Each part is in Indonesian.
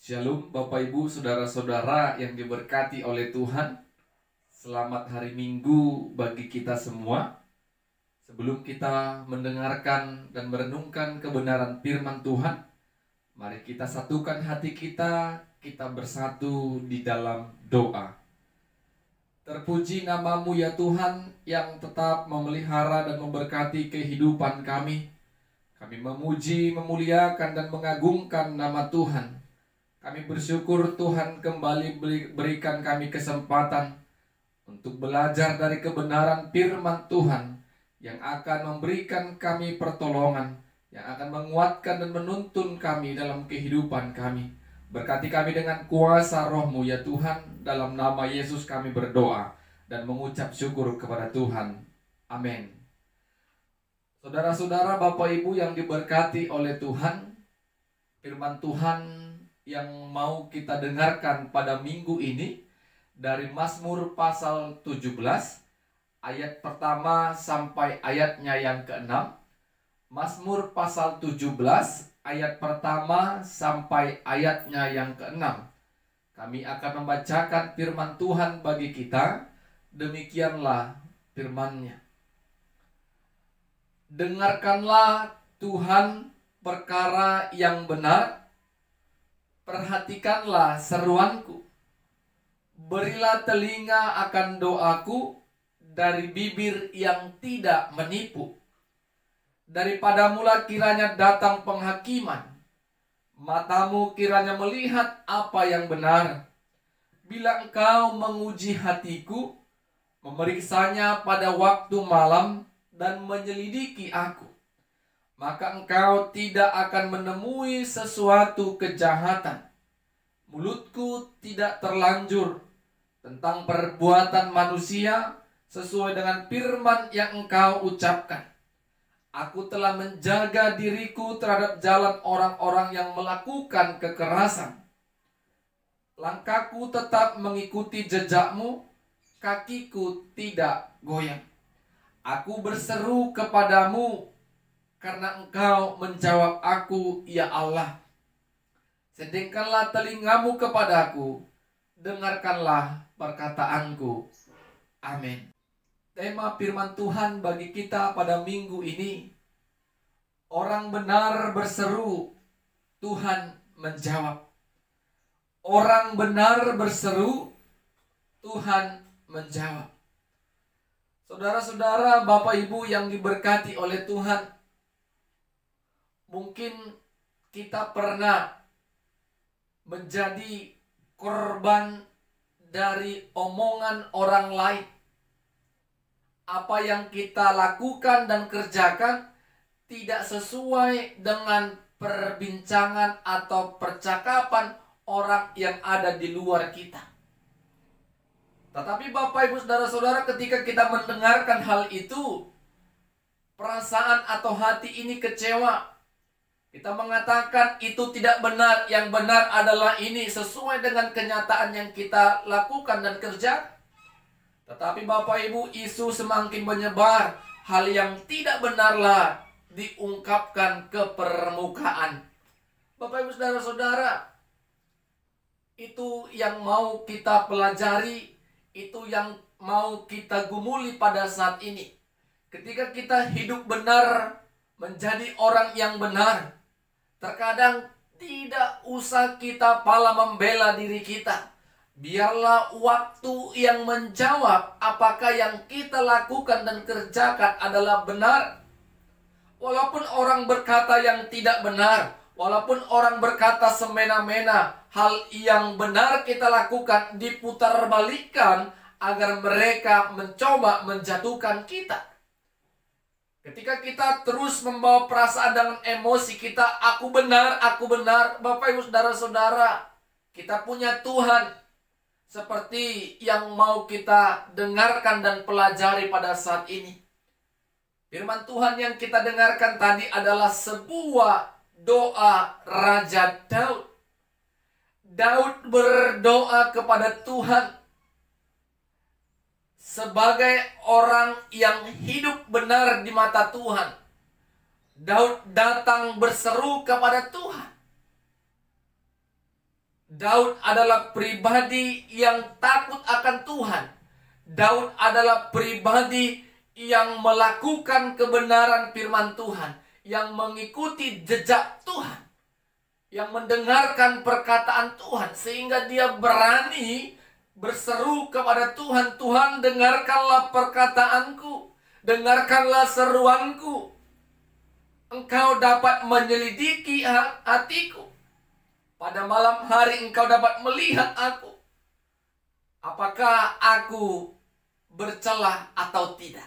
Shalom Bapak Ibu, Saudara-saudara yang diberkati oleh Tuhan. Selamat hari Minggu bagi kita semua. Sebelum kita mendengarkan dan merenungkan kebenaran firman Tuhan, mari kita satukan hati kita bersatu di dalam doa. Terpuji nama-Mu ya Tuhan yang tetap memelihara dan memberkati kehidupan kami. Kami memuji, memuliakan dan mengagungkan nama Tuhan. Kami bersyukur Tuhan kembali berikan kami kesempatan untuk belajar dari kebenaran firman Tuhan yang akan memberikan kami pertolongan, yang akan menguatkan dan menuntun kami dalam kehidupan kami. Berkati kami dengan kuasa Roh-Mu ya Tuhan, dalam nama Yesus kami berdoa dan mengucap syukur kepada Tuhan. Amin. Saudara-saudara, Bapak Ibu yang diberkati oleh Tuhan, firman Tuhan yang mau kita dengarkan pada minggu ini dari Mazmur pasal 17 ayat pertama sampai ayatnya yang ke-6. Mazmur pasal 17 ayat pertama sampai ayatnya yang ke-6. Kami akan membacakan firman Tuhan bagi kita. Demikianlah firman-Nya. Dengarkanlah Tuhan perkara yang benar, perhatikanlah seruanku. Berilah telinga akan doaku dari bibir yang tidak menipu. Daripadamulah kiranya datang penghakiman. Matamu kiranya melihat apa yang benar. Bila engkau menguji hatiku, memeriksanya pada waktu malam dan menyelidiki aku, maka engkau tidak akan menemui sesuatu kejahatan. Mulutku tidak terlanjur tentang perbuatan manusia sesuai dengan firman yang engkau ucapkan. Aku telah menjaga diriku terhadap jalan orang-orang yang melakukan kekerasan. Langkahku tetap mengikuti jejakmu, kakiku tidak goyang. Aku berseru kepadamu, karena engkau menjawab aku, ya Allah. Sedengkanlah telingamu kepadaku, dengarkanlah perkataanku. Amin. Tema firman Tuhan bagi kita pada minggu ini, orang benar berseru, Tuhan menjawab. Orang benar berseru, Tuhan menjawab. Saudara-saudara, Bapak Ibu yang diberkati oleh Tuhan, mungkin kita pernah menjadi korban dari omongan orang lain. Apa yang kita lakukan dan kerjakan tidak sesuai dengan perbincangan atau percakapan orang yang ada di luar kita. Tetapi Bapak Ibu Saudara-saudara, ketika kita mendengarkan hal itu, perasaan atau hati ini kecewa. Kita mengatakan itu tidak benar, yang benar adalah ini sesuai dengan kenyataan yang kita lakukan dan kerjakan. Tetapi Bapak Ibu, isu semakin menyebar, hal yang tidak benarlah diungkapkan ke permukaan. Bapak Ibu Saudara-saudara, itu yang mau kita pelajari, itu yang mau kita gumuli pada saat ini. Ketika kita hidup benar, menjadi orang yang benar, terkadang tidak usah kita pala membela diri kita. Biarlah waktu yang menjawab apakah yang kita lakukan dan kerjakan adalah benar. Walaupun orang berkata yang tidak benar, walaupun orang berkata semena-mena, hal yang benar kita lakukan diputarbalikkan agar mereka mencoba menjatuhkan kita. Ketika kita terus membawa perasaan dengan emosi kita, aku benar, Bapak Ibu Saudara-saudara, kita punya Tuhan seperti yang mau kita dengarkan dan pelajari pada saat ini. Firman Tuhan yang kita dengarkan tadi adalah sebuah doa Raja Daud. Daud berdoa kepada Tuhan sebagai orang yang hidup benar di mata Tuhan. Daud datang berseru kepada Tuhan. Daud adalah pribadi yang takut akan Tuhan. Daud adalah pribadi yang melakukan kebenaran firman Tuhan, yang mengikuti jejak Tuhan, yang mendengarkan perkataan Tuhan, sehingga dia berani berseru kepada Tuhan, Tuhan, dengarkanlah perkataanku, dengarkanlah seruanku. Engkau dapat menyelidiki hatiku. Pada malam hari engkau dapat melihat aku. Apakah aku bercelah atau tidak?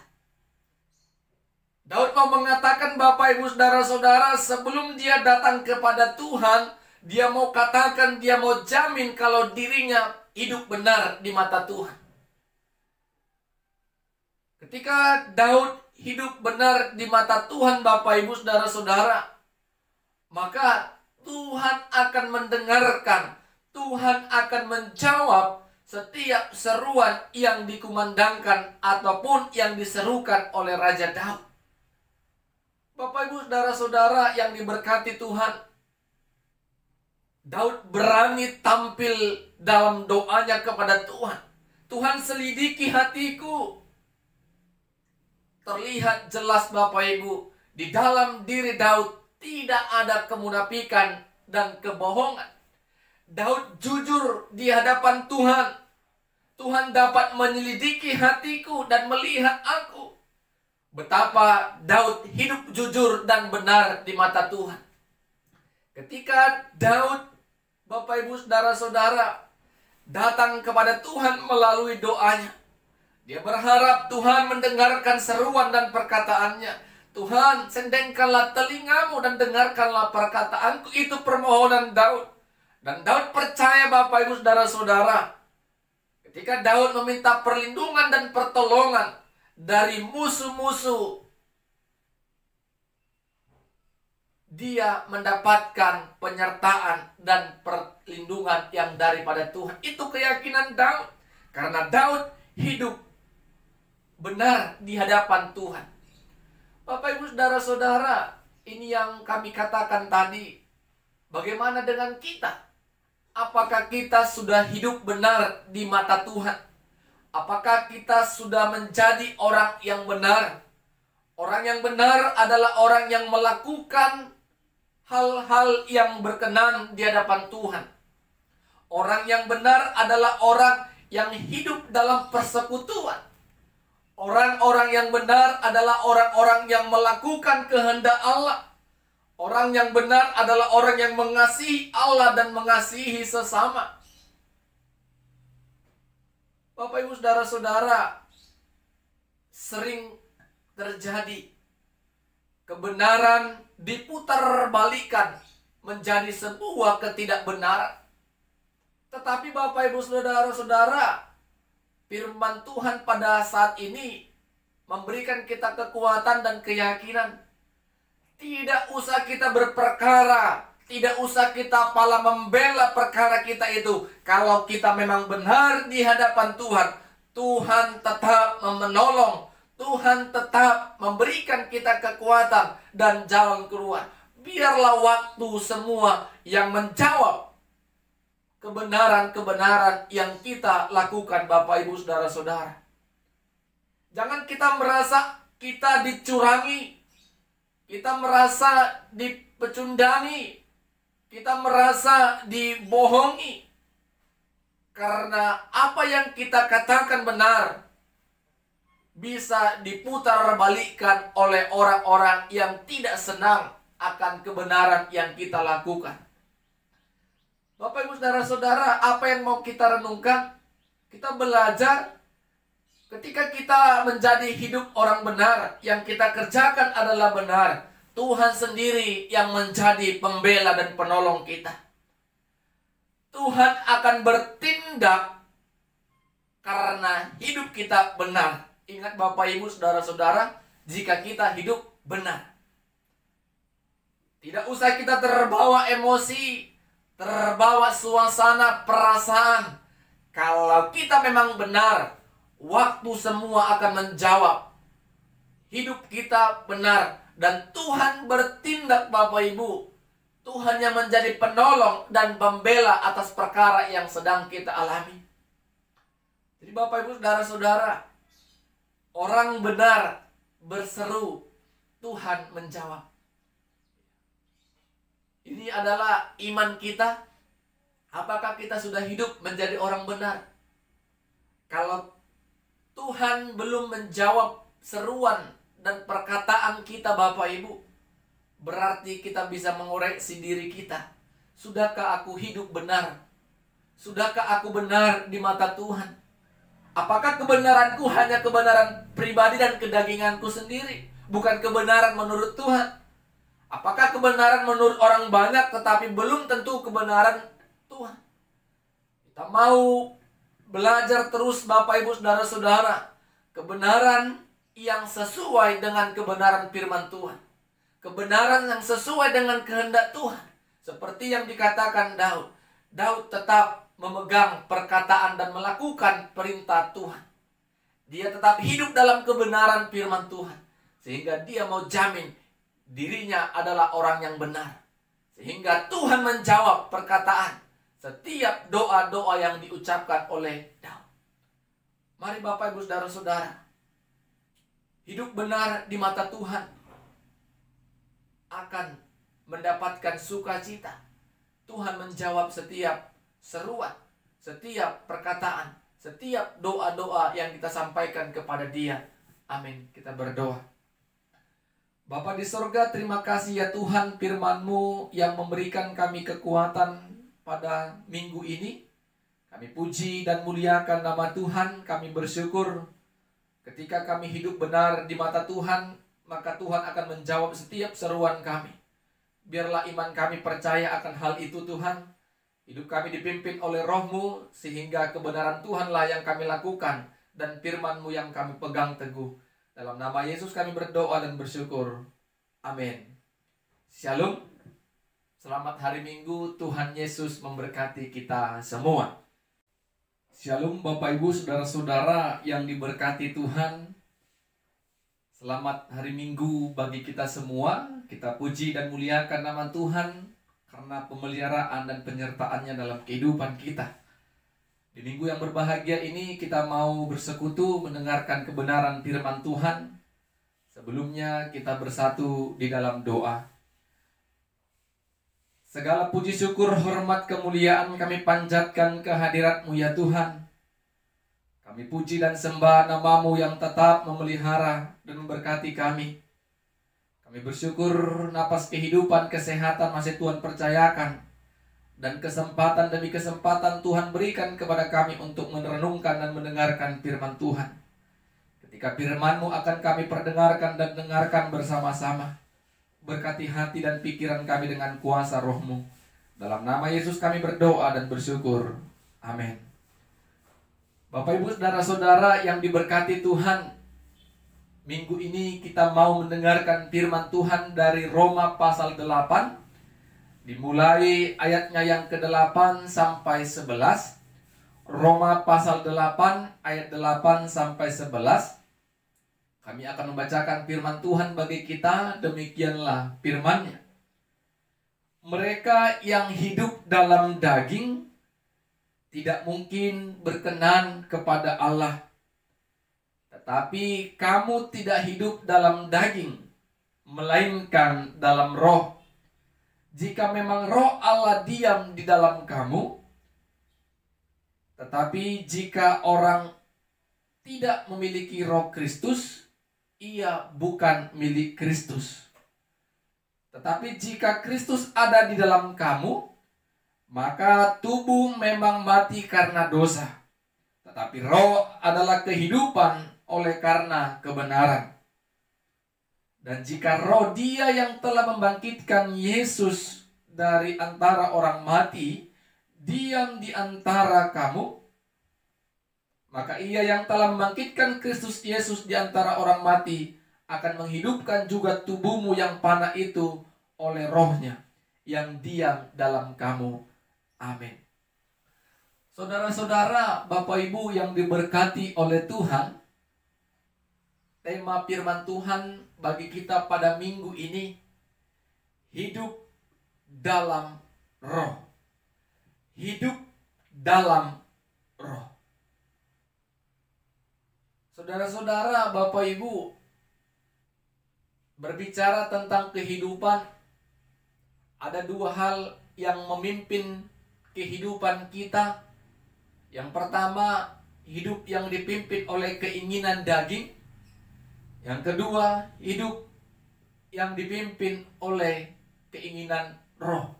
Daud mau mengatakan, Bapak Ibu Saudara-saudara, sebelum dia datang kepada Tuhan, dia mau katakan, dia mau jamin kalau dirinya hidup benar di mata Tuhan. Ketika Daud hidup benar di mata Tuhan, Bapak Ibu Saudara-saudara, maka Tuhan akan mendengarkan, Tuhan akan menjawab setiap seruan yang dikumandangkan ataupun yang diserukan oleh Raja Daud. Bapak Ibu Saudara-saudara yang diberkati Tuhan, Daud berani tampil dalam doanya kepada Tuhan. Tuhan, selidiki hatiku. Terlihat jelas Bapak Ibu, di dalam diri Daud tidak ada kemunafikan dan kebohongan. Daud jujur di hadapan Tuhan. Tuhan dapat menyelidiki hatiku dan melihat aku. Betapa Daud hidup jujur dan benar di mata Tuhan. Ketika Daud, Bapak Ibu Saudara-saudara, datang kepada Tuhan melalui doanya, dia berharap Tuhan mendengarkan seruan dan perkataannya. Tuhan, sendengkanlah telingamu dan dengarkanlah perkataanku. Itu permohonan Daud. Dan Daud percaya, Bapak Ibu Saudara-saudara, ketika Daud meminta perlindungan dan pertolongan dari musuh-musuh, dia mendapatkan penyertaan dan perlindungan yang daripada Tuhan. Itu keyakinan Daud. Karena Daud hidup benar di hadapan Tuhan. Bapak Ibu Saudara-saudara, ini yang kami katakan tadi. Bagaimana dengan kita? Apakah kita sudah hidup benar di mata Tuhan? Apakah kita sudah menjadi orang yang benar? Orang yang benar adalah orang yang melakukan hal-hal yang berkenan di hadapan Tuhan. Orang yang benar adalah orang yang hidup dalam persekutuan. Orang-orang yang benar adalah orang-orang yang melakukan kehendak Allah. Orang yang benar adalah orang yang mengasihi Allah dan mengasihi sesama. Bapak Ibu Saudara-saudara, sering terjadi kebenaran diputarbalikkan menjadi sebuah ketidakbenaran. Tetapi Bapak Ibu Saudara-saudara, firman Tuhan pada saat ini memberikan kita kekuatan dan keyakinan. Tidak usah kita berperkara, tidak usah kita malah membela perkara kita itu. Kalau kita memang benar di hadapan Tuhan, Tuhan tetap menolong, Tuhan tetap memberikan kita kekuatan dan jalan keluar. Biarlah waktu semua yang menjawab kebenaran-kebenaran yang kita lakukan, Bapak Ibu Saudara-saudara. Jangan kita merasa kita dicurangi, kita merasa dipecundangi, kita merasa dibohongi. Karena apa yang kita katakan benar bisa diputarbalikkan oleh orang-orang yang tidak senang akan kebenaran yang kita lakukan. Bapak Ibu Saudara-saudara, apa yang mau kita renungkan? Kita belajar ketika kita menjadi hidup orang benar, yang kita kerjakan adalah benar. Tuhan sendiri yang menjadi pembela dan penolong kita. Tuhan akan bertindak karena hidup kita benar. Ingat Bapak Ibu Saudara-saudara, jika kita hidup benar, tidak usah kita terbawa emosi, terbawa suasana perasaan. Kalau kita memang benar, waktu semua akan menjawab. Hidup kita benar dan Tuhan bertindak, Bapak Ibu. Tuhan yang menjadi penolong dan pembela atas perkara yang sedang kita alami. Jadi Bapak Ibu Saudara-saudara, orang benar berseru, Tuhan menjawab. Ini adalah iman kita. Apakah kita sudah hidup menjadi orang benar? Kalau Tuhan belum menjawab seruan dan perkataan kita Bapak Ibu, berarti kita bisa mengoreksi diri kita. Sudahkah aku hidup benar? Sudahkah aku benar di mata Tuhan? Apakah kebenaranku hanya kebenaran pribadi dan kedaginganku sendiri, bukan kebenaran menurut Tuhan? Apakah kebenaran menurut orang banyak tetapi belum tentu kebenaran Tuhan? Kita mau belajar terus Bapak Ibu Saudara-saudara, kebenaran yang sesuai dengan kebenaran firman Tuhan. Kebenaran yang sesuai dengan kehendak Tuhan. Seperti yang dikatakan Daud. Daud tetap memegang perkataan dan melakukan perintah Tuhan. Dia tetap hidup dalam kebenaran firman Tuhan. Sehingga dia mau jamin dirinya adalah orang yang benar. Sehingga Tuhan menjawab perkataan setiap doa-doa yang diucapkan oleh Daud. Mari Bapak Ibu Saudara-saudara, hidup benar di mata Tuhan akan mendapatkan sukacita. Tuhan menjawab setiap seruan, setiap perkataan, setiap doa-doa yang kita sampaikan kepada Dia. Amin. Kita berdoa. Bapa di sorga, terima kasih ya Tuhan, firman-Mu yang memberikan kami kekuatan pada minggu ini. Kami puji dan muliakan nama Tuhan. Kami bersyukur ketika kami hidup benar di mata Tuhan, maka Tuhan akan menjawab setiap seruan kami. Biarlah iman kami percaya akan hal itu Tuhan. Hidup kami dipimpin oleh Roh-Mu, sehingga kebenaran Tuhanlah yang kami lakukan, dan firman-Mu yang kami pegang teguh. Dalam nama Yesus kami berdoa dan bersyukur. Amin. Shalom. Selamat hari Minggu, Tuhan Yesus memberkati kita semua. Shalom Bapak Ibu Saudara-saudara yang diberkati Tuhan. Selamat hari Minggu bagi kita semua. Kita puji dan muliakan nama Tuhan karena pemeliharaan dan penyertaannya dalam kehidupan kita. Di minggu yang berbahagia ini kita mau bersekutu mendengarkan kebenaran firman Tuhan. Sebelumnya kita bersatu di dalam doa. Segala puji syukur, hormat, kemuliaan kami panjatkan kehadirat-Mu ya Tuhan. Kami puji dan sembah nama-Mu yang tetap memelihara dan memberkati kami. Kami bersyukur napas kehidupan, kesehatan masih Tuhan percayakan. Dan kesempatan demi kesempatan Tuhan berikan kepada kami untuk merenungkan dan mendengarkan firman Tuhan. Ketika firman-Mu akan kami perdengarkan dan dengarkan bersama-sama. Berkati hati dan pikiran kami dengan kuasa Roh-Mu. Dalam nama Yesus kami berdoa dan bersyukur. Amin. Bapak Ibu Saudara-saudara yang diberkati Tuhan, minggu ini kita mau mendengarkan firman Tuhan dari Roma pasal 8. Dimulai ayatnya yang ke-8 sampai 11. Roma pasal 8 ayat 8 sampai 11. Kami akan membacakan firman Tuhan bagi kita. Demikianlah firman-Nya. Mereka yang hidup dalam daging tidak mungkin berkenan kepada Allah. Tetapi kamu tidak hidup dalam daging, melainkan dalam roh. Jika memang roh Allah diam di dalam kamu, tetapi jika orang tidak memiliki roh Kristus, ia bukan milik Kristus. Tetapi jika Kristus ada di dalam kamu, maka tubuh memang mati karena dosa, tetapi roh adalah kehidupan oleh karena kebenaran. Dan jika roh Dia yang telah membangkitkan Yesus dari antara orang mati diam di antara kamu, maka Ia yang telah membangkitkan Kristus Yesus di antara orang mati akan menghidupkan juga tubuhmu yang fana itu oleh Roh-Nya yang diam dalam kamu. Amin. Saudara-saudara, Bapak Ibu yang diberkati oleh Tuhan, tema firman Tuhan bagi kita pada minggu ini, hidup dalam roh. Hidup dalam roh. Saudara-saudara, Bapak Ibu, berbicara tentang kehidupan, ada dua hal yang memimpin kehidupan kita. Yang pertama, hidup yang dipimpin oleh keinginan daging. Yang kedua, hidup yang dipimpin oleh keinginan roh.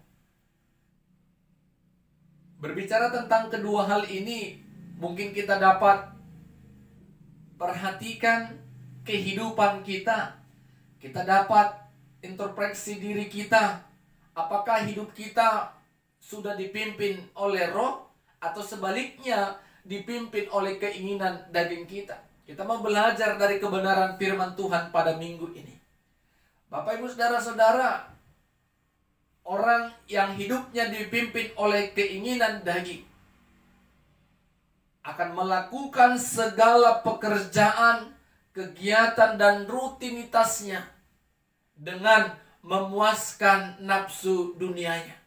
Berbicara tentang kedua hal ini, mungkin kita dapat perhatikan kehidupan kita. Kita dapat introspeksi diri kita. Apakah hidup kita sudah dipimpin oleh roh, atau sebaliknya dipimpin oleh keinginan daging kita? Kita mau belajar dari kebenaran firman Tuhan pada minggu ini. Bapak Ibu saudara-saudara, orang yang hidupnya dipimpin oleh keinginan daging akan melakukan segala pekerjaan, kegiatan dan rutinitasnya dengan memuaskan nafsu dunianya.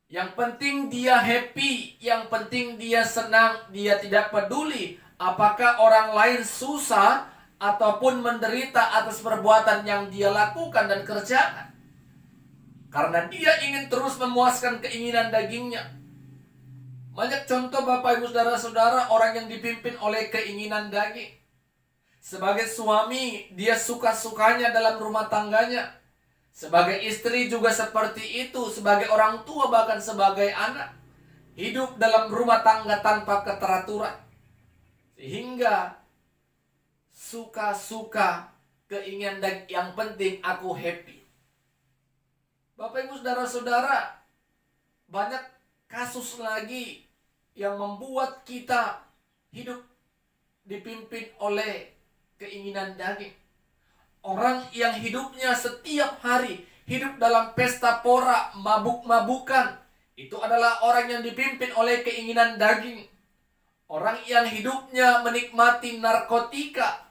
Yang penting dia happy, yang penting dia senang, dia tidak peduli apakah orang lain susah ataupun menderita atas perbuatan yang dia lakukan dan kerjakan. Karena dia ingin terus memuaskan keinginan dagingnya. Banyak contoh Bapak Ibu saudara-saudara orang yang dipimpin oleh keinginan daging. Sebagai suami, dia suka-sukanya dalam rumah tangganya. Sebagai istri juga seperti itu, sebagai orang tua bahkan sebagai anak. Hidup dalam rumah tangga tanpa keteraturan. Sehingga suka-suka keinginan dan yang penting aku happy. Bapak Ibu saudara-saudara, banyak kasus lagi yang membuat kita hidup dipimpin oleh keinginan daging. Orang yang hidupnya setiap hari hidup dalam pesta pora, mabuk-mabukan, itu adalah orang yang dipimpin oleh keinginan daging. Orang yang hidupnya menikmati narkotika,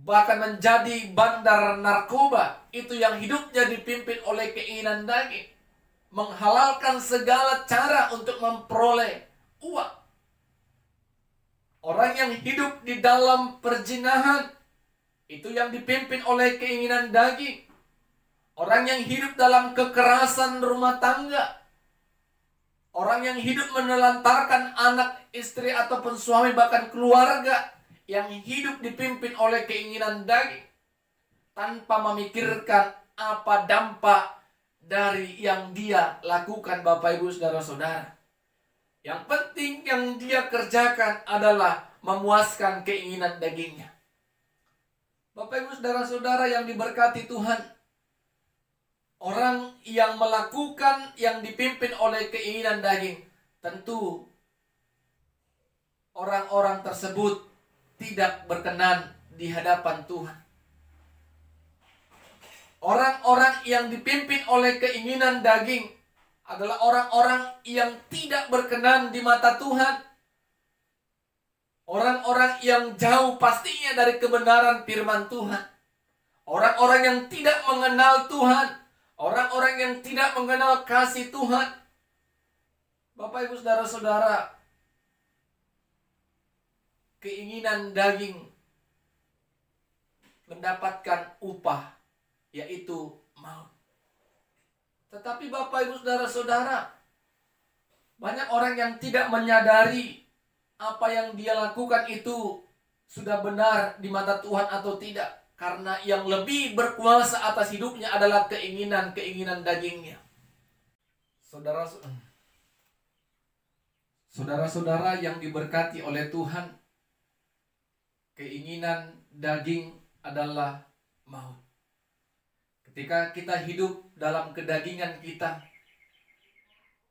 bahkan menjadi bandar narkoba, itu yang hidupnya dipimpin oleh keinginan daging. Menghalalkan segala cara untuk memperoleh uang. Orang yang hidup di dalam perzinahan, itu yang dipimpin oleh keinginan daging. Orang yang hidup dalam kekerasan rumah tangga, orang yang hidup menelantarkan anak, istri ataupun suami bahkan keluarga, yang hidup dipimpin oleh keinginan daging, tanpa memikirkan apa dampak dari yang dia lakukan Bapak Ibu saudara-saudara. Yang penting yang dia kerjakan adalah memuaskan keinginan dagingnya. Bapak Ibu saudara-saudara yang diberkati Tuhan, orang yang melakukan yang dipimpin oleh keinginan daging, tentu orang-orang tersebut tidak berkenan di hadapan Tuhan. Orang-orang yang dipimpin oleh keinginan daging adalah orang-orang yang tidak berkenan di mata Tuhan. Orang-orang yang jauh pastinya dari kebenaran firman Tuhan. Orang-orang yang tidak mengenal Tuhan. Orang-orang yang tidak mengenal kasih Tuhan. Bapak Ibu saudara-saudara, keinginan daging mendapatkan upah, yaitu maut. Tetapi Bapak Ibu saudara-saudara, banyak orang yang tidak menyadari apa yang dia lakukan itu sudah benar di mata Tuhan atau tidak. Karena yang lebih berkuasa atas hidupnya adalah keinginan-keinginan dagingnya. Saudara-saudara yang diberkati oleh Tuhan, keinginan daging adalah maut. Ketika kita hidup dalam kedagingan kita,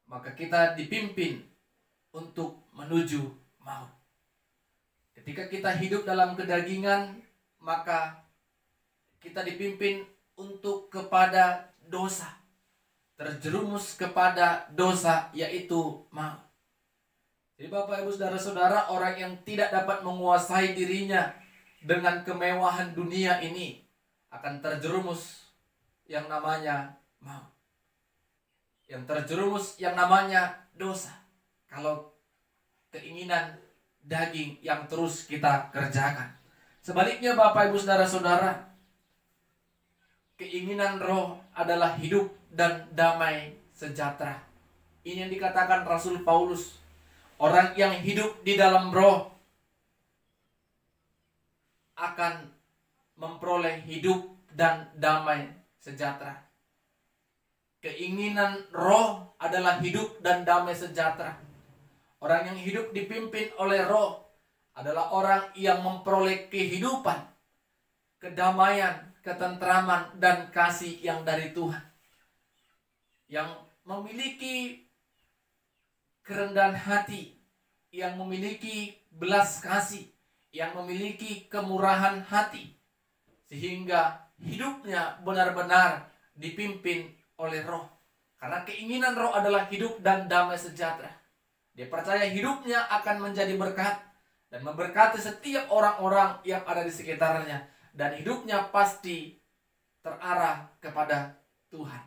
maka kita dipimpin untuk menuju maut. Ketika kita hidup dalam kedagingan, maka kita dipimpin untuk kepada dosa, terjerumus kepada dosa, yaitu maut. Jadi Bapak Ibu saudara-saudara, orang yang tidak dapat menguasai dirinya dengan kemewahan dunia ini akan terjerumus yang namanya maut. Yang terjerumus yang namanya dosa. Kalau keinginan daging yang terus kita kerjakan. Sebaliknya Bapak Ibu Saudara-saudara, keinginan roh adalah hidup dan damai sejahtera. Ini yang dikatakan Rasul Paulus. Orang yang hidup di dalam roh akan memperoleh hidup dan damai sejahtera. Keinginan roh adalah hidup dan damai sejahtera. Orang yang hidup dipimpin oleh roh adalah orang yang memperoleh kehidupan, kedamaian, ketentraman, dan kasih yang dari Tuhan. Yang memiliki kerendahan hati, yang memiliki belas kasih, yang memiliki kemurahan hati, sehingga hidupnya benar-benar dipimpin oleh roh. Karena keinginan roh adalah hidup dan damai sejahtera. Dia percaya hidupnya akan menjadi berkat dan memberkati setiap orang-orang yang ada di sekitarnya. Dan hidupnya pasti terarah kepada Tuhan.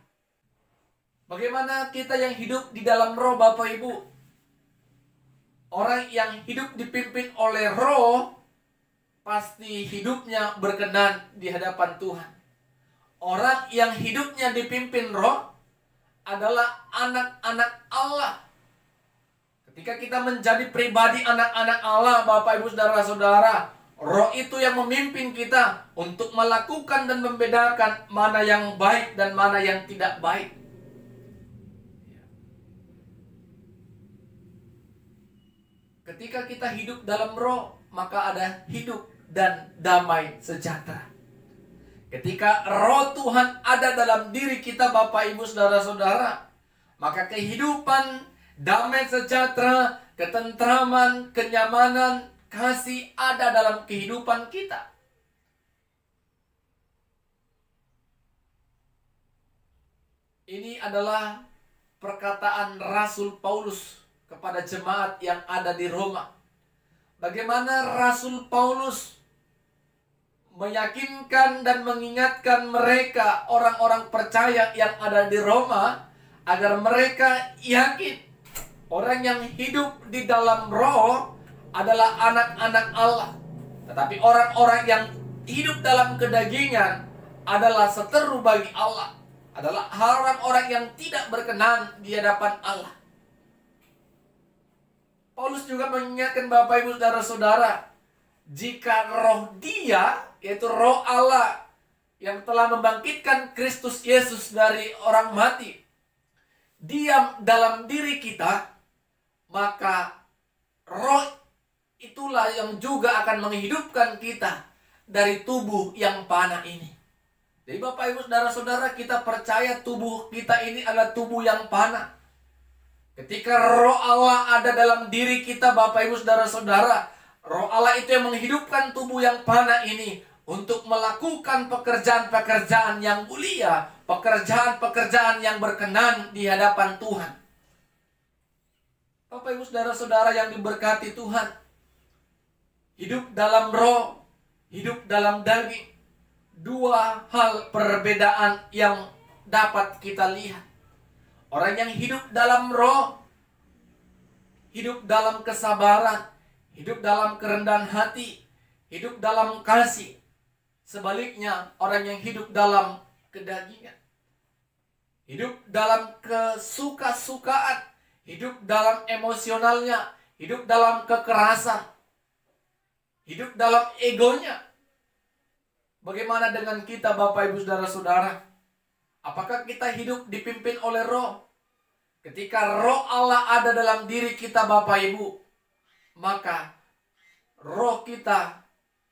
Bagaimana kita yang hidup di dalam roh, Bapak Ibu? Orang yang hidup dipimpin oleh roh pasti hidupnya berkenan di hadapan Tuhan. Orang yang hidupnya dipimpin roh adalah anak-anak Allah. Ketika kita menjadi pribadi anak-anak Allah, Bapak Ibu Saudara-saudara, roh itu yang memimpin kita untuk melakukan dan membedakan mana yang baik dan mana yang tidak baik. Ketika kita hidup dalam roh, maka ada hidup dan damai sejahtera. Ketika roh Tuhan ada dalam diri kita, Bapak Ibu Saudara-saudara, maka kehidupan, damai sejahtera, ketentraman, kenyamanan, kasih ada dalam kehidupan kita. Ini adalah perkataan Rasul Paulus kepada jemaat yang ada di Roma. Bagaimana Rasul Paulus meyakinkan dan mengingatkan mereka, orang-orang percaya yang ada di Roma, agar mereka yakin orang yang hidup di dalam roh adalah anak-anak Allah. Tetapi orang-orang yang hidup dalam kedagingan adalah seteru bagi Allah, adalah orang-orang yang tidak berkenan di hadapan Allah. Paulus juga mengingatkan Bapak Ibu Saudara-saudara, jika roh Dia, yaitu roh Allah yang telah membangkitkan Kristus Yesus dari orang mati, diam dalam diri kita, maka roh itulah yang juga akan menghidupkan kita dari tubuh yang panah ini. Jadi Bapak Ibu Saudara-saudara, kita percaya tubuh kita ini adalah tubuh yang panah. Ketika roh Allah ada dalam diri kita, Bapak Ibu Saudara-saudara, roh Allah itu yang menghidupkan tubuh yang panah ini untuk melakukan pekerjaan-pekerjaan yang mulia, pekerjaan-pekerjaan yang berkenan di hadapan Tuhan. Bapak Ibu Saudara-saudara yang diberkati Tuhan, hidup dalam roh, hidup dalam daging, dua hal perbedaan yang dapat kita lihat. Orang yang hidup dalam roh, hidup dalam kesabaran, hidup dalam kerendahan hati, hidup dalam kasih. Sebaliknya, orang yang hidup dalam kedagingan, hidup dalam kesuka-sukaan, hidup dalam emosionalnya, hidup dalam kekerasan, hidup dalam egonya. Bagaimana dengan kita, Bapak Ibu Saudara-saudara? Apakah kita hidup dipimpin oleh roh? Ketika roh Allah ada dalam diri kita, Bapak Ibu, maka roh kita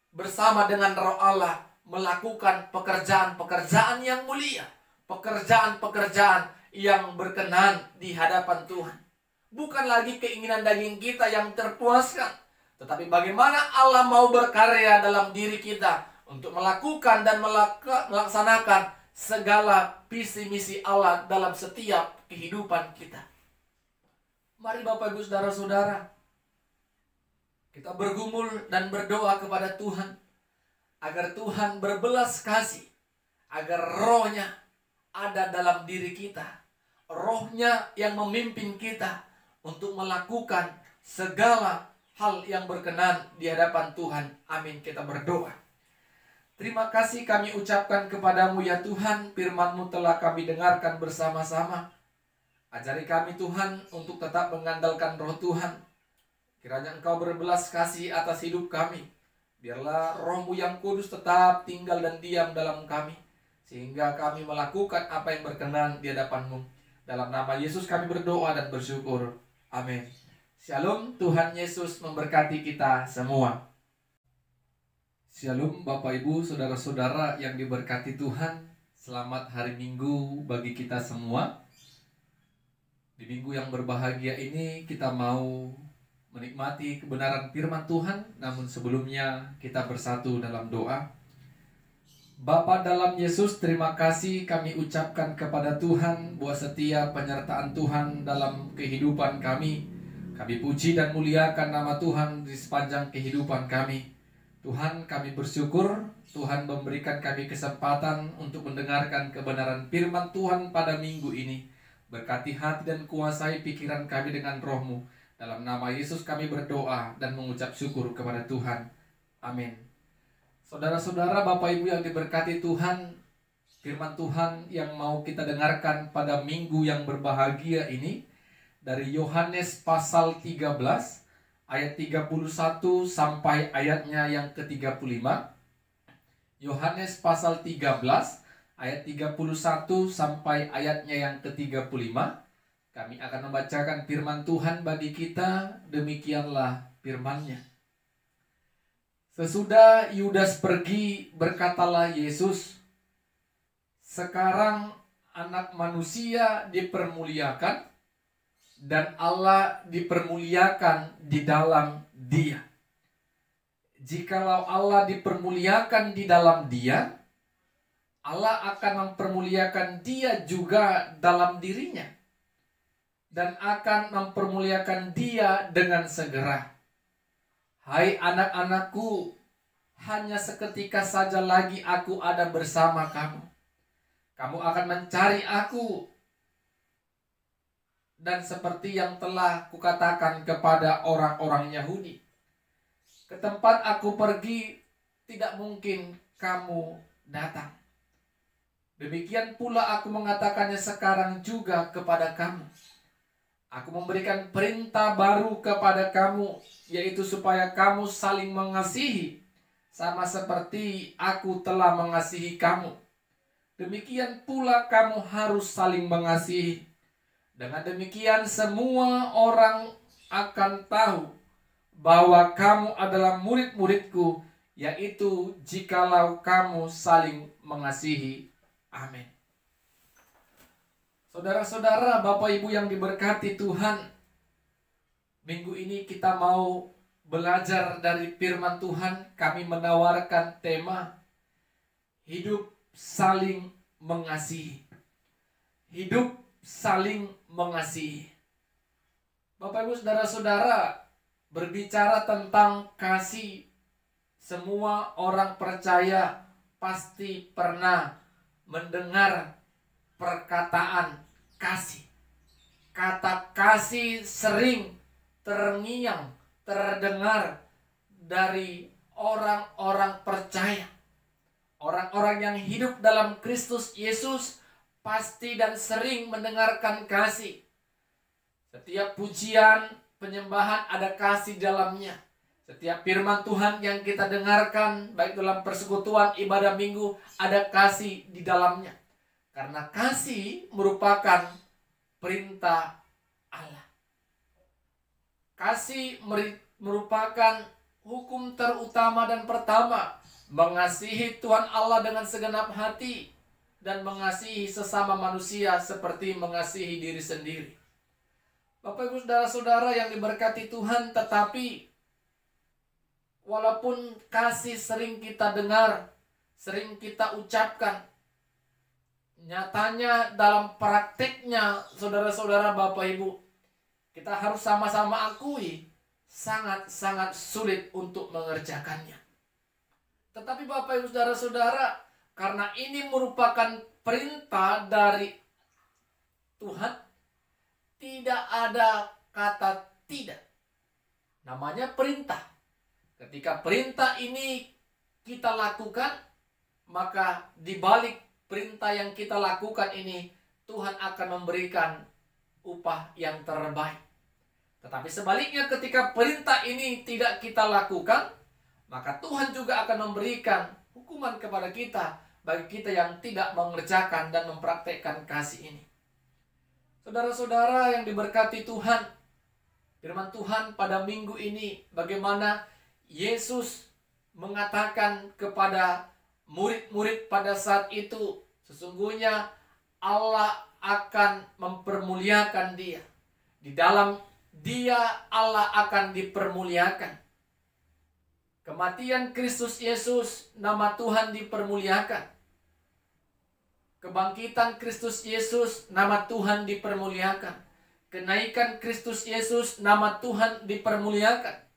bersama dengan roh Allah melakukan pekerjaan-pekerjaan yang mulia, pekerjaan-pekerjaan yang berkenan di hadapan Tuhan. Bukan lagi keinginan daging kita yang terpuaskan, tetapi bagaimana Allah mau berkarya dalam diri kita untuk melakukan dan melaksanakan segala visi misi Allah dalam setiap kehidupan kita. Mari Bapak Ibu Saudara-saudara, kita bergumul dan berdoa kepada Tuhan agar Tuhan berbelas kasih, agar rohnya ada dalam diri kita. Rohnya yang memimpin kita untuk melakukan segala hal yang berkenan di hadapan Tuhan. Amin. Kita berdoa. Terima kasih kami ucapkan kepadamu ya Tuhan, firman-Mu telah kami dengarkan bersama-sama. Ajari kami Tuhan untuk tetap mengandalkan Roh Tuhan. Kiranya Engkau berbelas kasih atas hidup kami. Biarlah Roh-Mu yang kudus tetap tinggal dan diam dalam kami, sehingga kami melakukan apa yang berkenan di hadapan-Mu. Dalam nama Yesus kami berdoa dan bersyukur. Amin. Shalom, Tuhan Yesus memberkati kita semua. Shalom Bapak Ibu, Saudara-saudara yang diberkati Tuhan. Selamat hari Minggu bagi kita semua. Di minggu yang berbahagia ini kita mau menikmati kebenaran firman Tuhan. Namun sebelumnya kita bersatu dalam doa. Bapa dalam Yesus, terima kasih kami ucapkan kepada Tuhan buat setiap penyertaan Tuhan dalam kehidupan kami. Kami puji dan muliakan nama Tuhan di sepanjang kehidupan kami. Tuhan, kami bersyukur Tuhan memberikan kami kesempatan untuk mendengarkan kebenaran firman Tuhan pada minggu ini. Berkati hati dan kuasai pikiran kami dengan Roh-Mu. Dalam nama Yesus kami berdoa dan mengucap syukur kepada Tuhan. Amin. Saudara-saudara, Bapak Ibu yang diberkati Tuhan, firman Tuhan yang mau kita dengarkan pada minggu yang berbahagia ini dari Yohanes pasal 13 ayat 31 sampai ayatnya yang ke-35. Yohanes pasal 13 ayat 31 sampai ayatnya yang ke-35. Kami akan membacakan firman Tuhan bagi kita. Demikianlah firman-Nya. Sesudah Yudas pergi, berkatalah Yesus, "Sekarang Anak Manusia dipermuliakan, dan Allah dipermuliakan di dalam Dia. Jikalau Allah dipermuliakan di dalam Dia, Allah akan mempermuliakan Dia juga dalam dirinya, dan akan mempermuliakan Dia dengan segera. Hai anak-anakku, hanya seketika saja lagi aku ada bersama kamu. Kamu akan mencari aku. Dan seperti yang telah kukatakan kepada orang-orang Yahudi, ke tempat aku pergi tidak mungkin kamu datang. Demikian pula aku mengatakannya sekarang juga kepada kamu. Aku memberikan perintah baru kepada kamu, yaitu supaya kamu saling mengasihi, sama seperti aku telah mengasihi kamu. Demikian pula kamu harus saling mengasihi. Dengan demikian semua orang akan tahu bahwa kamu adalah murid-muridku, yaitu jikalau kamu saling mengasihi." Amin. Saudara-saudara, Bapak Ibu yang diberkati Tuhan, minggu ini kita mau belajar dari firman Tuhan. Kami menawarkan tema hidup saling mengasihi. Hidup saling mengasihi. Bapak Ibu saudara-saudara, berbicara tentang kasih, semua orang percaya pasti pernah mendengar perkataan kasih. Kata kasih sering terngiang, terdengar dari orang-orang percaya. Orang-orang yang hidup dalam Kristus Yesus pasti dan sering mendengarkan kasih. Setiap pujian, penyembahan ada kasih dalamnya. Setiap firman Tuhan yang kita dengarkan, baik dalam persekutuan, ibadah minggu, ada kasih di dalamnya. Karena kasih merupakan perintah Allah. Kasih merupakan hukum terutama dan pertama. Mengasihi Tuhan Allah dengan segenap hati, dan mengasihi sesama manusia seperti mengasihi diri sendiri. Bapak Ibu saudara-saudara yang diberkati Tuhan, tetapi walaupun kasih sering kita dengar, sering kita ucapkan, nyatanya dalam prakteknya saudara-saudara Bapak Ibu, kita harus sama-sama akui sangat-sangat sulit untuk mengerjakannya. Tetapi Bapak Ibu saudara-saudara, karena ini merupakan perintah dari Tuhan, tidak ada kata tidak. Namanya perintah. Ketika perintah ini kita lakukan, maka di balik perintah yang kita lakukan ini, Tuhan akan memberikan upah yang terbaik. Tetapi sebaliknya, ketika perintah ini tidak kita lakukan, maka Tuhan juga akan memberikan hukuman kepada kita bagi kita yang tidak mengerjakan dan mempraktekkan kasih ini. Saudara-saudara yang diberkati Tuhan, firman Tuhan pada minggu ini, bagaimana Yesus mengatakan kepada murid-murid pada saat itu, sesungguhnya Allah akan mempermuliakan dia. Di dalam dia Allah akan dipermuliakan. Kematian Kristus Yesus, nama Tuhan dipermuliakan. Kebangkitan Kristus Yesus, nama Tuhan dipermuliakan. Kenaikan Kristus Yesus, nama Tuhan dipermuliakan.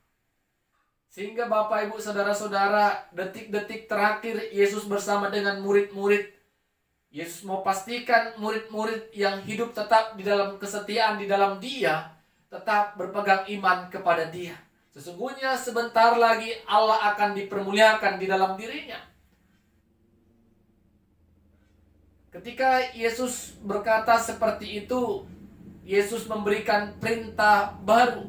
Sehingga Bapak, Ibu, Saudara-saudara, detik-detik terakhir Yesus bersama dengan murid-murid, Yesus mau pastikan murid-murid yang hidup tetap di dalam kesetiaan di dalam dia, tetap berpegang iman kepada dia. Sesungguhnya sebentar lagi Allah akan dipermuliakan di dalam dirinya. Ketika Yesus berkata seperti itu, Yesus memberikan perintah baru,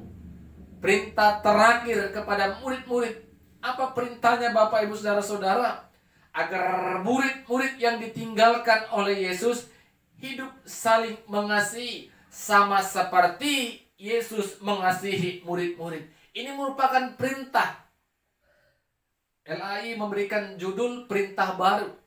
perintah terakhir kepada murid-murid. Apa perintahnya Bapak, Ibu, Saudara-saudara? Agar murid-murid yang ditinggalkan oleh Yesus hidup saling mengasihi, sama seperti Yesus mengasihi murid-murid. Ini merupakan perintah. LAI memberikan judul perintah baru.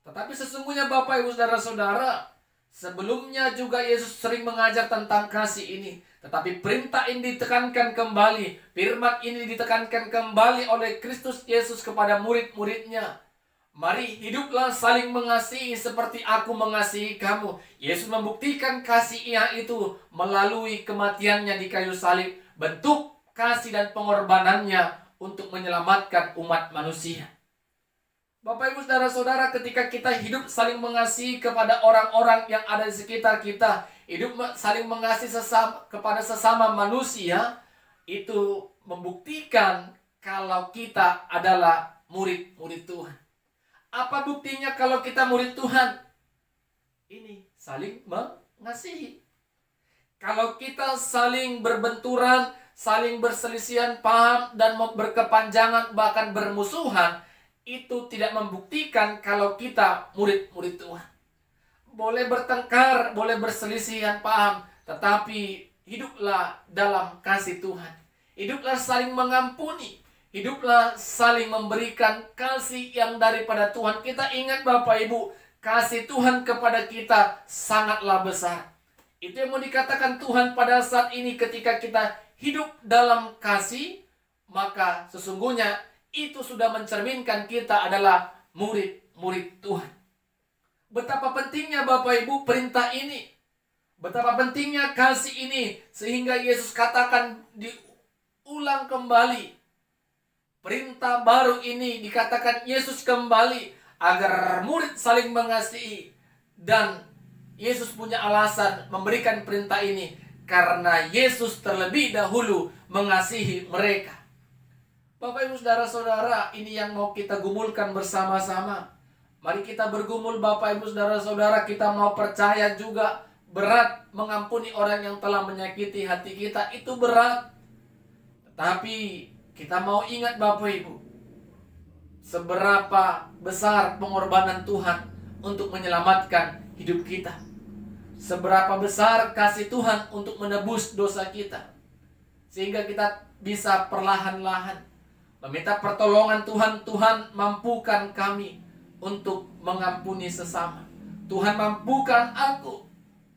Tetapi sesungguhnya Bapak, Ibu, Saudara-saudara, sebelumnya juga Yesus sering mengajar tentang kasih ini. Tetapi perintah ini ditekankan kembali. Firman ini ditekankan kembali oleh Kristus Yesus kepada murid-muridnya. Mari hiduplah saling mengasihi seperti aku mengasihi kamu. Yesus membuktikan kasihnya itu melalui kematiannya di kayu salib. Bentuk kasih dan pengorbanannya untuk menyelamatkan umat manusia. Bapak, Ibu, Saudara-saudara, ketika kita hidup saling mengasihi kepada orang-orang yang ada di sekitar kita, hidup saling mengasihi kepada sesama manusia, itu membuktikan kalau kita adalah murid-murid Tuhan. Apa buktinya kalau kita murid Tuhan? Ini saling mengasihi. Kalau kita saling berbenturan, saling berselisihan paham, dan berkepanjangan, bahkan bermusuhan, itu tidak membuktikan kalau kita murid-murid Tuhan. Boleh bertengkar, boleh berselisihan paham, tetapi hiduplah dalam kasih Tuhan. Hiduplah saling mengampuni. Hiduplah saling memberikan kasih yang daripada Tuhan. Kita ingat Bapak Ibu, kasih Tuhan kepada kita sangatlah besar. Itu yang mau dikatakan Tuhan pada saat ini, ketika kita hidup dalam kasih, maka sesungguhnya itu sudah mencerminkan kita adalah murid-murid Tuhan. Betapa pentingnya Bapak Ibu perintah ini. Betapa pentingnya kasih ini, sehingga Yesus katakan diulang kembali. Perintah baru ini dikatakan Yesus kembali agar murid saling mengasihi. Dan Yesus punya alasan memberikan perintah ini karena Yesus terlebih dahulu mengasihi mereka. Bapak, Ibu, Saudara-saudara, ini yang mau kita gumulkan bersama-sama. Mari kita bergumul Bapak, Ibu, Saudara-saudara. Kita mau percaya juga berat mengampuni orang yang telah menyakiti hati kita. Itu berat. Tetapi kita mau ingat Bapak Ibu, seberapa besar pengorbanan Tuhan untuk menyelamatkan hidup kita. Seberapa besar kasih Tuhan untuk menebus dosa kita. Sehingga kita bisa perlahan-lahan meminta pertolongan Tuhan. Tuhan, mampukan kami untuk mengampuni sesama. Tuhan, mampukan aku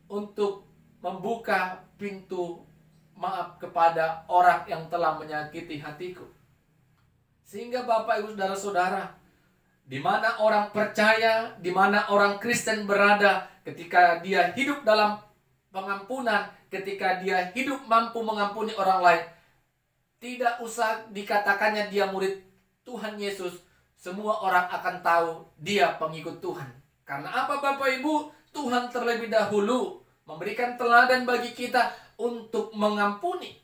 untuk membuka pintu maaf kepada orang yang telah menyakiti hatiku. Sehingga Bapak, Ibu, Saudara-saudara, di mana orang percaya, di mana orang Kristen berada, ketika dia hidup dalam pengampunan, ketika dia hidup mampu mengampuni orang lain, tidak usah dikatakannya dia murid Tuhan Yesus, semua orang akan tahu dia pengikut Tuhan. Karena apa Bapak Ibu? Tuhan terlebih dahulu memberikan teladan bagi kita untuk mengampuni,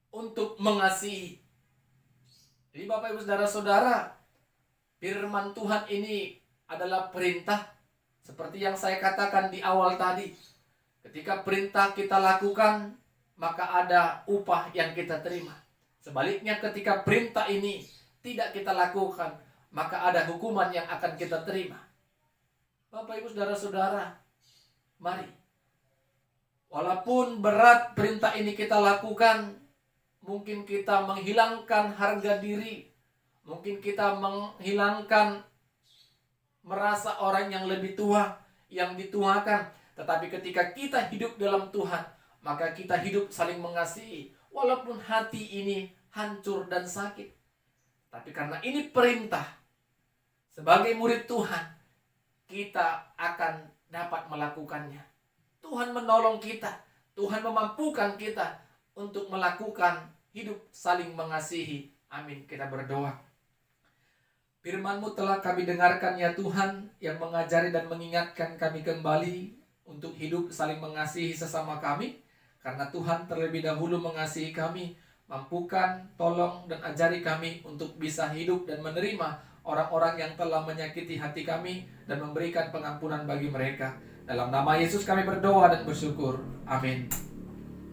untuk mengasihi. Jadi Bapak Ibu Saudara-saudara, firman Tuhan ini adalah perintah. Seperti yang saya katakan di awal tadi. Ketika perintah kita lakukan, maka ada upah yang kita terima. Sebaliknya ketika perintah ini tidak kita lakukan, maka ada hukuman yang akan kita terima. Bapak Ibu Saudara-saudara, mari. Walaupun berat perintah ini kita lakukan, mungkin kita menghilangkan harga diri, mungkin kita menghilangkan merasa orang yang lebih tua, yang dituakan. Tetapi ketika kita hidup dalam Tuhan, maka kita hidup saling mengasihi. Walaupun hati ini hancur dan sakit. Tapi karena ini perintah, sebagai murid Tuhan, kita akan dapat melakukannya. Tuhan menolong kita. Tuhan memampukan kita untuk melakukan hidup saling mengasihi. Amin. Kita berdoa. Firman-Mu telah kami dengarkan ya Tuhan, yang mengajari dan mengingatkan kami kembali untuk hidup saling mengasihi sesama kami. Karena Tuhan terlebih dahulu mengasihi kami, mampukan, tolong, dan ajari kami untuk bisa hidup dan menerima orang-orang yang telah menyakiti hati kami dan memberikan pengampunan bagi mereka. Dalam nama Yesus kami berdoa dan bersyukur. Amin.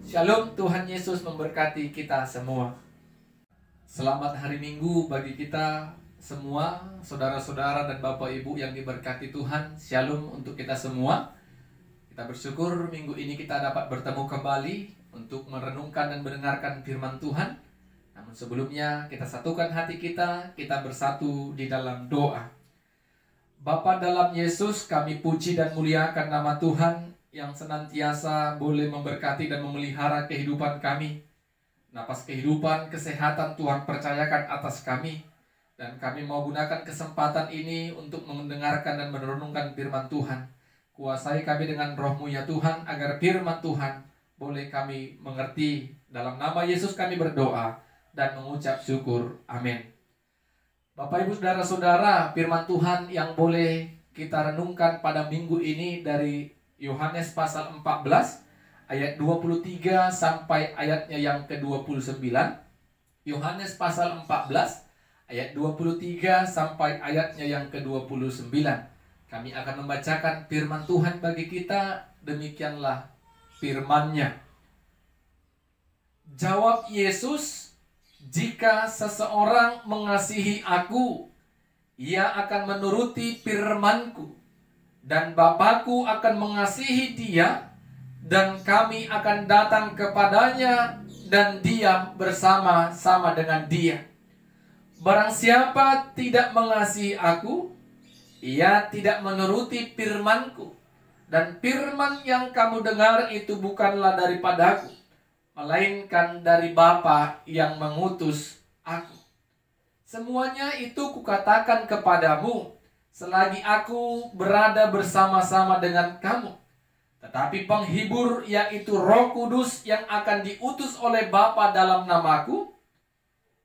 Shalom, Tuhan Yesus memberkati kita semua. Selamat hari Minggu bagi kita semua, saudara-saudara dan Bapak Ibu yang diberkati Tuhan. Shalom untuk kita semua. Kita bersyukur minggu ini kita dapat bertemu kembali untuk merenungkan dan mendengarkan firman Tuhan. Namun sebelumnya kita satukan hati kita bersatu di dalam doa. Bapa dalam Yesus, kami puji dan muliakan nama Tuhan yang senantiasa boleh memberkati dan memelihara kehidupan kami. Napas kehidupan, kesehatan Tuhan percayakan atas kami. Dan kami mau gunakan kesempatan ini untuk mendengarkan dan merenungkan firman Tuhan. Kuasai kami dengan roh-Mu ya Tuhan, agar firman Tuhan boleh kami mengerti. Dalam nama Yesus kami berdoa dan mengucap syukur. Amin. Bapak Ibu Saudara-saudara, firman Tuhan yang boleh kita renungkan pada minggu ini dari Yohanes pasal 14 ayat 23 sampai ayatnya yang ke-29. Yohanes pasal 14 ayat 23 sampai ayatnya yang ke-29. Kami akan membacakan firman Tuhan bagi kita. Demikianlah firman-Nya. Jawab Yesus, "Jika seseorang mengasihi aku, ia akan menuruti firman-Ku, dan Bapa-Ku akan mengasihi dia, dan kami akan datang kepadanya dan diam bersama-sama dengan dia. Barang siapa tidak mengasihi aku, ia tidak menuruti firman-Ku, dan firman yang kamu dengar itu bukanlah daripadaku, melainkan dari Bapa yang mengutus aku. Semuanya itu kukatakan kepadamu, selagi aku berada bersama-sama dengan kamu. Tetapi penghibur, yaitu Roh Kudus yang akan diutus oleh Bapa dalam namaku,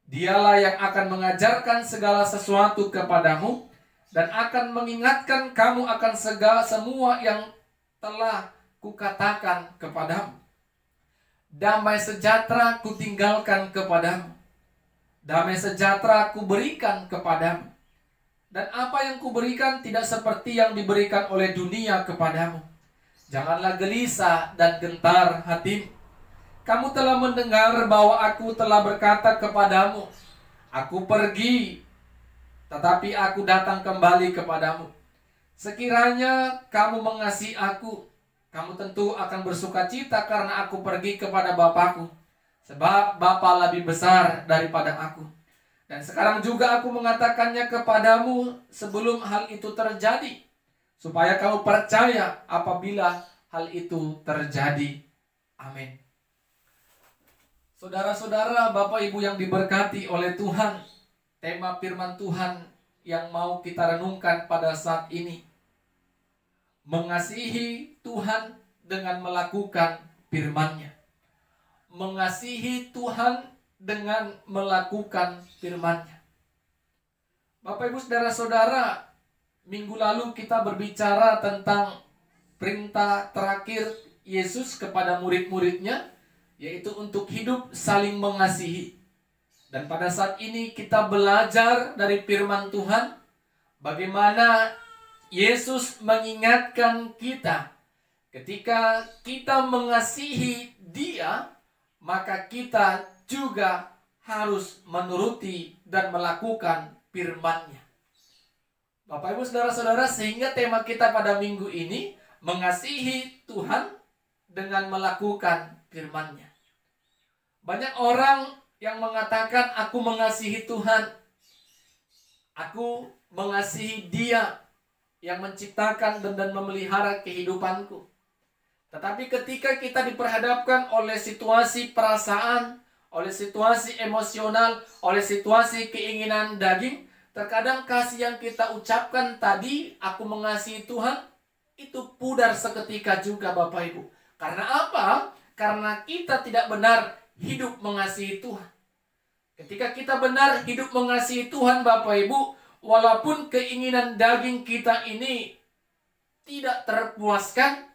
Dialah yang akan mengajarkan segala sesuatu kepadamu dan akan mengingatkan kamu akan semua yang telah kukatakan kepadamu. Damai sejahtera kutinggalkan kepadamu. Damai sejahtera kuberikan kepadamu. Dan apa yang kuberikan tidak seperti yang diberikan oleh dunia kepadamu. Janganlah gelisah dan gentar hatimu. Kamu telah mendengar bahwa aku telah berkata kepadamu, aku pergi, tetapi aku datang kembali kepadamu. Sekiranya kamu mengasihi aku, kamu tentu akan bersukacita karena aku pergi kepada Bapa-Ku, sebab Bapa lebih besar daripada aku. Dan sekarang juga aku mengatakannya kepadamu sebelum hal itu terjadi, supaya kamu percaya apabila hal itu terjadi. Amin. Saudara-saudara, Bapak Ibu yang diberkati oleh Tuhan, tema firman Tuhan yang mau kita renungkan pada saat ini, mengasihi Tuhan dengan melakukan firman-Nya. Mengasihi Tuhan dengan melakukan firman-Nya. Bapak Ibu saudara-saudara, Minggu lalu kita berbicara tentang perintah terakhir Yesus kepada murid-muridnya, yaitu untuk hidup saling mengasihi. Dan pada saat ini kita belajar dari firman Tuhan, bagaimana Yesus mengingatkan kita, ketika kita mengasihi Dia, maka kita juga harus menuruti dan melakukan firman-Nya. Bapak Ibu Saudara-saudara, sehingga tema kita pada minggu ini mengasihi Tuhan dengan melakukan firman-Nya. Banyak orang yang mengatakan aku mengasihi Tuhan, aku mengasihi Dia yang menciptakan dan memelihara kehidupanku. Tetapi ketika kita diperhadapkan oleh situasi perasaan, oleh situasi emosional, oleh situasi keinginan daging, terkadang kasih yang kita ucapkan tadi, aku mengasihi Tuhan, itu pudar seketika juga Bapak Ibu. Karena apa? Karena kita tidak benar hidup mengasihi Tuhan. Ketika kita benar hidup mengasihi Tuhan Bapak Ibu, walaupun keinginan daging kita ini tidak terpuaskan,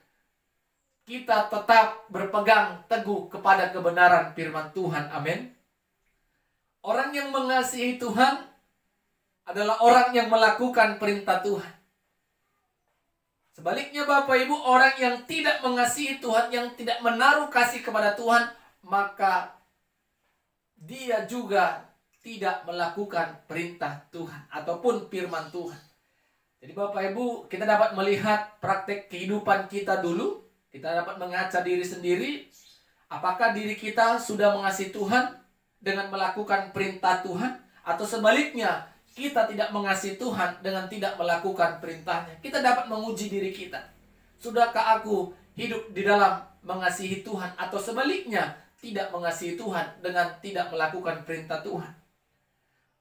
kita tetap berpegang teguh kepada kebenaran firman Tuhan. Amin. Orang yang mengasihi Tuhan adalah orang yang melakukan perintah Tuhan. Sebaliknya Bapak Ibu, orang yang tidak mengasihi Tuhan, yang tidak menaruh kasih kepada Tuhan, maka dia juga tidak melakukan perintah Tuhan ataupun firman Tuhan. Jadi Bapak Ibu, kita dapat melihat praktek kehidupan kita dulu. Kita dapat mengaca diri sendiri. Apakah diri kita sudah mengasihi Tuhan dengan melakukan perintah Tuhan? Atau sebaliknya, kita tidak mengasihi Tuhan dengan tidak melakukan perintahnya. Kita dapat menguji diri kita. Sudahkah aku hidup di dalam mengasihi Tuhan? Atau sebaliknya, tidak mengasihi Tuhan dengan tidak melakukan perintah Tuhan.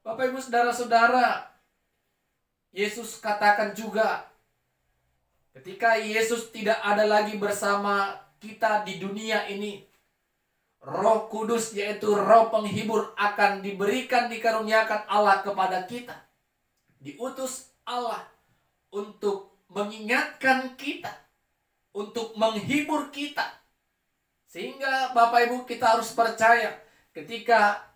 Bapak Ibu Saudara-saudara, Yesus katakan juga, ketika Yesus tidak ada lagi bersama kita di dunia ini, Roh Kudus, yaitu Roh Penghibur, akan diberikan, dikaruniakan Allah kepada kita. Diutus Allah untuk mengingatkan kita, untuk menghibur kita. Sehingga Bapak Ibu, kita harus percaya ketika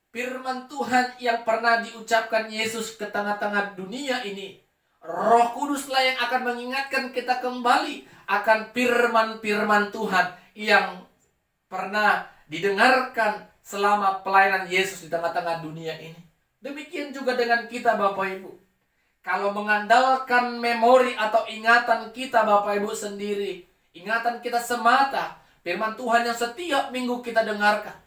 firman Tuhan yang pernah diucapkan Yesus ke tengah-tengah dunia ini, Roh Kuduslah yang akan mengingatkan kita kembali akan firman-firman Tuhan yang pernah didengarkan selama pelayanan Yesus di tengah-tengah dunia ini. Demikian juga dengan kita Bapak Ibu. Kalau mengandalkan memori atau ingatan kita Bapak Ibu sendiri, ingatan kita semata, firman Tuhan yang setiap minggu kita dengarkan,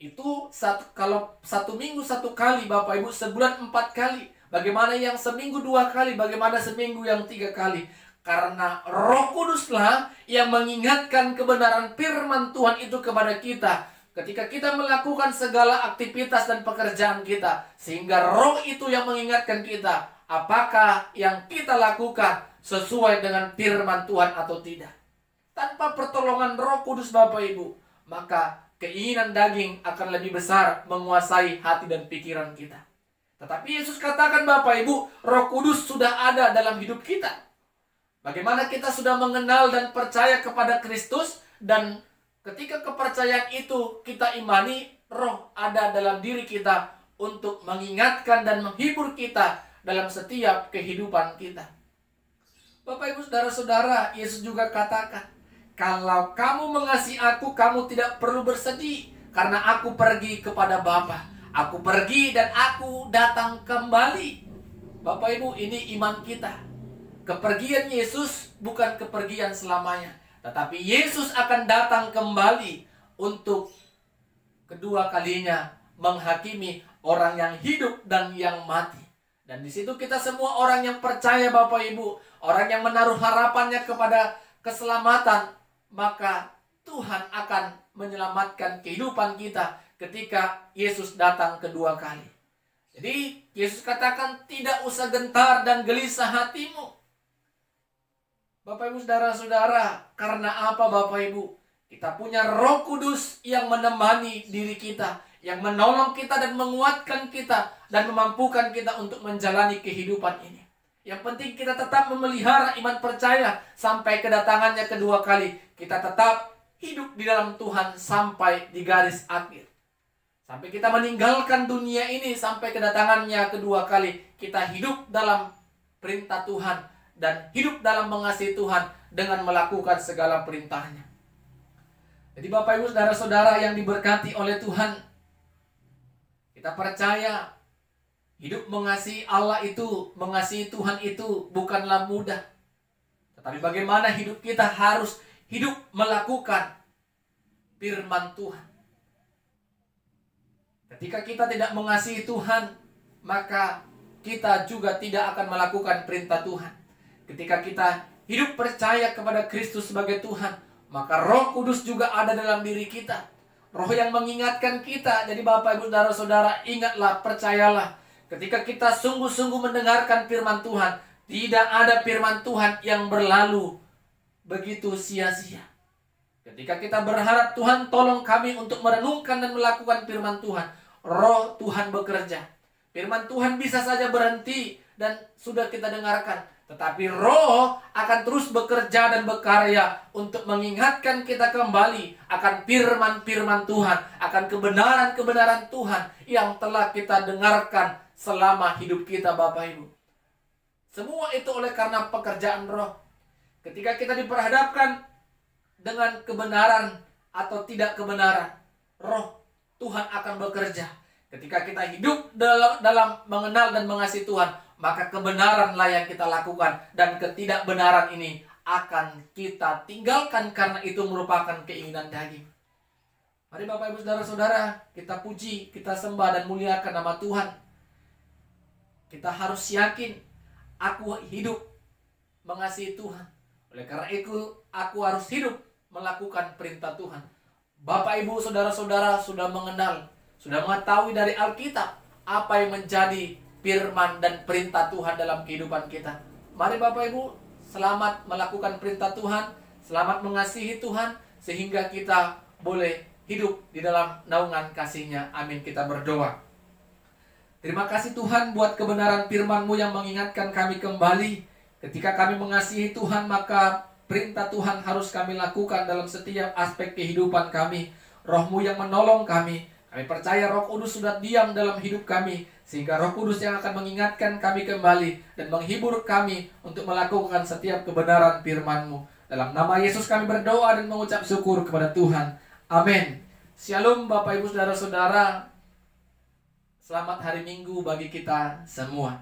itu kalau satu minggu satu kali Bapak Ibu, sebulan 4 kali. Bagaimana yang seminggu 2 kali, bagaimana seminggu yang 3 kali. Karena Roh Kuduslah yang mengingatkan kebenaran firman Tuhan itu kepada kita ketika kita melakukan segala aktivitas dan pekerjaan kita. Sehingga Roh itu yang mengingatkan kita apakah yang kita lakukan sesuai dengan firman Tuhan atau tidak. Tanpa pertolongan Roh Kudus Bapak Ibu, maka keinginan daging akan lebih besar menguasai hati dan pikiran kita. Tetapi Yesus katakan Bapak Ibu, Roh Kudus sudah ada dalam hidup kita. Bagaimana kita sudah mengenal dan percaya kepada Kristus, dan ketika kepercayaan itu kita imani, Roh ada dalam diri kita untuk mengingatkan dan menghibur kita dalam setiap kehidupan kita. Bapak Ibu Saudara-saudara, Yesus juga katakan, kalau kamu mengasihi aku, kamu tidak perlu bersedih, karena aku pergi kepada Bapa. Aku pergi dan aku datang kembali. Bapak Ibu, ini iman kita. Kepergian Yesus bukan kepergian selamanya, tetapi Yesus akan datang kembali untuk kedua kalinya menghakimi orang yang hidup dan yang mati. Dan di situ kita semua orang yang percaya Bapak Ibu, orang yang menaruh harapannya kepada keselamatan, maka Tuhan akan menyelamatkan kehidupan kita ketika Yesus datang kedua kali. Jadi Yesus katakan, tidak usah gentar dan gelisah hatimu. Bapak Ibu Saudara-saudara, karena apa Bapak Ibu? Kita punya Roh Kudus yang menemani diri kita, yang menolong kita dan menguatkan kita dan memampukan kita untuk menjalani kehidupan ini. Yang penting kita tetap memelihara iman percaya sampai kedatangannya kedua kali. Kita tetap hidup di dalam Tuhan sampai di garis akhir. Sampai kita meninggalkan dunia ini sampai kedatangannya kedua kali. Kita hidup dalam perintah Tuhan dan hidup dalam mengasihi Tuhan dengan melakukan segala perintahnya. Jadi Bapak Ibu saudara-saudara yang diberkati oleh Tuhan, kita percaya hidup mengasihi Allah itu, mengasihi Tuhan itu bukanlah mudah. Tetapi bagaimana hidup kita harus hidup melakukan firman Tuhan. Ketika kita tidak mengasihi Tuhan, maka kita juga tidak akan melakukan perintah Tuhan. Ketika kita hidup percaya kepada Kristus sebagai Tuhan, maka Roh Kudus juga ada dalam diri kita. Roh yang mengingatkan kita. Jadi Bapak Ibu saudara-saudara, ingatlah, percayalah. Ketika kita sungguh-sungguh mendengarkan firman Tuhan, tidak ada firman Tuhan yang berlalu begitu sia-sia. Ketika kita berharap Tuhan tolong kami untuk merenungkan dan melakukan firman Tuhan, Roh Tuhan bekerja. Firman Tuhan bisa saja berhenti dan sudah kita dengarkan. Tetapi Roh akan terus bekerja dan berkarya untuk mengingatkan kita kembali akan firman-firman Tuhan, akan kebenaran-kebenaran Tuhan yang telah kita dengarkan selama hidup kita, Bapak Ibu. Semua itu oleh karena pekerjaan Roh. Ketika kita diperhadapkan dengan kebenaran atau tidak kebenaran, Roh Tuhan akan bekerja. Ketika kita hidup dalam mengenal dan mengasihi Tuhan, maka kebenaranlah yang kita lakukan, dan ketidakbenaran ini akan kita tinggalkan karena itu merupakan keinginan daging. Mari Bapak Ibu saudara-saudara, kita puji, kita sembah dan muliakan nama Tuhan. Kita harus yakin, aku hidup mengasihi Tuhan. Oleh karena itu, aku harus hidup melakukan perintah Tuhan. Bapak Ibu saudara-saudara sudah mengenal, sudah mengetahui dari Alkitab apa yang menjadi firman dan perintah Tuhan dalam kehidupan kita. Mari Bapak Ibu, selamat melakukan perintah Tuhan, selamat mengasihi Tuhan, sehingga kita boleh hidup di dalam naungan kasih-Nya. Amin. Kita berdoa. Terima kasih Tuhan buat kebenaran firman-Mu yang mengingatkan kami kembali. Ketika kami mengasihi Tuhan, maka perintah Tuhan harus kami lakukan dalam setiap aspek kehidupan kami. Roh-Mu yang menolong kami. Kami percaya Roh Kudus sudah diam dalam hidup kami, sehingga Roh Kudus yang akan mengingatkan kami kembali dan menghibur kami untuk melakukan setiap kebenaran firman-Mu. Dalam nama Yesus kami berdoa dan mengucap syukur kepada Tuhan. Amin. Shalom Bapak Ibu saudara-saudara. Selamat hari Minggu bagi kita semua.